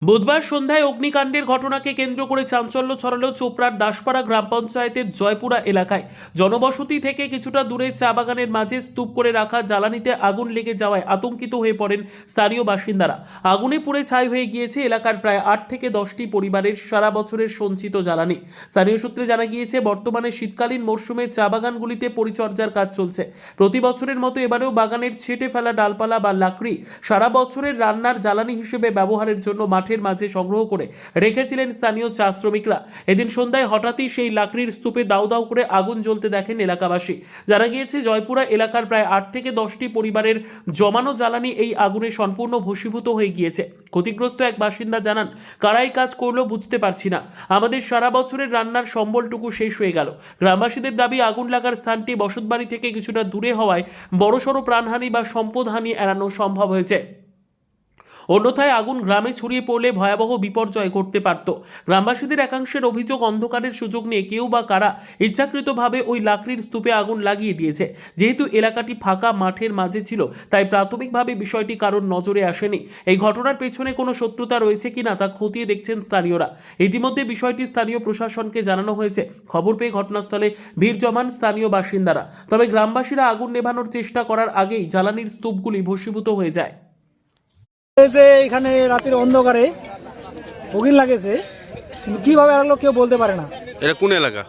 বুধবার সন্ধ্যায় অগ্নিকাণ্ডের ঘটনাকে কেন্দ্র করে চাঞ্চল্য ছড়ালো চোপড়ার দাসপাড়া গ্রাম পঞ্চায়েতের জয়পুরা এলাকায়। জনবসতি থেকে কিছুটা দূরে চা বাগানের মাঝে স্তূপ করে রাখা জ্বালানিতে আগুন লেগে যাওয়ায় আতঙ্কিত হয়ে পড়েন স্থানীয় বাসিন্দারা। আগুনে পুড়ে ছাই হয়ে গিয়েছে এলাকার প্রায় 8 থেকে 10টি পরিবারের সারা বছরের সঞ্চিত জ্বালানি। স্থানীয় সূত্রে জানা গিয়েছে, বর্তমানে শীতকালীন মরশুমে চা বাগানগুলিতে পরিচর্যার কাজ চলছে। প্রতি বছরের মতো এবারেও বাগানের ছেটে ফেলা ডালপালা বা লাকড়ি সারা বছরের রান্নার জ্বালানি হিসেবে ব্যবহারের জন্য মাঠের মাঝে সংগ্রহ করে রেখেছিলেন স্থানীয় চা শ্রমিকরা। এদিন সন্ধ্যায় হঠাৎই সেই লাকড়ির স্তূপে দাউ দাউ করে আগুন জ্বলতে দেখেন এলাকাবাসী। জানা গিয়েছে, জয়পুরা এলাকার প্রায় 8 থেকে 10টি পরিবারের জমানো জ্বালানি এই আগুনে সম্পূর্ণ ভস্মীভূত হয়ে গিয়েছে। ক্ষতিগ্রস্ত এক বাসিন্দা জানান, কারাই কাজ করলো বুঝতে পারছি না, আমাদের সারা বছরের রান্নার সম্বলটুকু শেষ হয়ে গেল। গ্রামবাসীদের দাবি, আগুন লাগার স্থানটি বসতবাড়ি থেকে কিছুটা দূরে হওয়ায় বড়সড় প্রাণহানি বা সম্পদহানি এড়ানো সম্ভব হয়েছে। অন্যথায় আগুন গ্রামে ছড়িয়ে পড়লে ভয়াবহ বিপর্যয় ঘটতে পারত। গ্রামবাসীদের একাংশের অভিযোগ, অন্ধকারের সুযোগ নিয়ে কেউ বা কারা ইচ্ছাকৃতভাবে ওই লাকড়ির স্তূপে আগুন লাগিয়ে দিয়েছে। যেহেতু এলাকাটি ফাঁকা মাঠের মাঝে ছিল, তাই প্রাথমিকভাবে বিষয়টি কারোর নজরে আসেনি। এই ঘটনার পেছনে কোনো শত্রুতা রয়েছে কিনা তা খতিয়ে দেখছেন স্থানীয়রা। ইতিমধ্যে বিষয়টি স্থানীয় প্রশাসনকে জানানো হয়েছে। খবর পেয়ে ঘটনাস্থলে ভিড় জমান স্থানীয় বাসিন্দারা। তবে গ্রামবাসীরা আগুন নেভানোর চেষ্টা করার আগেই জ্বালানির স্তূপগুলি ভস্মীভূত হয়ে যায়। যে এখানে রাতের অন্ধকারে আগুন লাগেছে, কিন্তু কিভাবে লাগলো কেউ বলতে পারে না। এটা কোন এলাকা?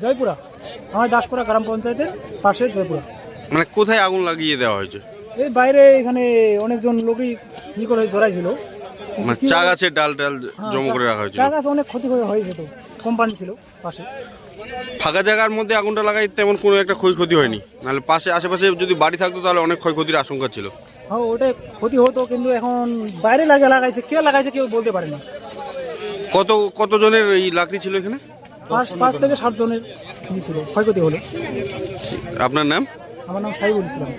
জয়পুরা, আমার দাসপুরা গ্রাম পঞ্চায়েতের পাশে জয়পুরা। মানে কোথায় আগুন লাগিয়ে দেওয়া হয়েছে? এই বাইরে এখানে অনেকজন লোকই করে জড়াইছিল। মানে চা গাছের ডাল জমা করে রাখা হয়েছিল। চা গাছ অনেক ক্ষতি হয়ে যেত, কোম্পানি ছিল পাশে। ফাঁকা জায়গার মধ্যে আগুনটা লাগাই তেমন কোনো একটা ক্ষয়ক্ষতি হয়নি, নাহলে পাশে আশেপাশে যদি বাড়ি থাকতো তাহলে অনেক ক্ষয়ক্ষতির আশঙ্কা ছিল। হ্যাঁ, ওটাই ক্ষতি হতো, কিন্তু এখন বাইরে লাগাইছে, কে লাগাইছে কেউ বলতে পারে না। কতজনের এই লাকড়ি ছিল এখানে? 5 থেকে 7 জনের ছিল ক্ষয়ক্ষতি হলো। আপনার নাম? আমার নাম সাইবুল ইসলাম।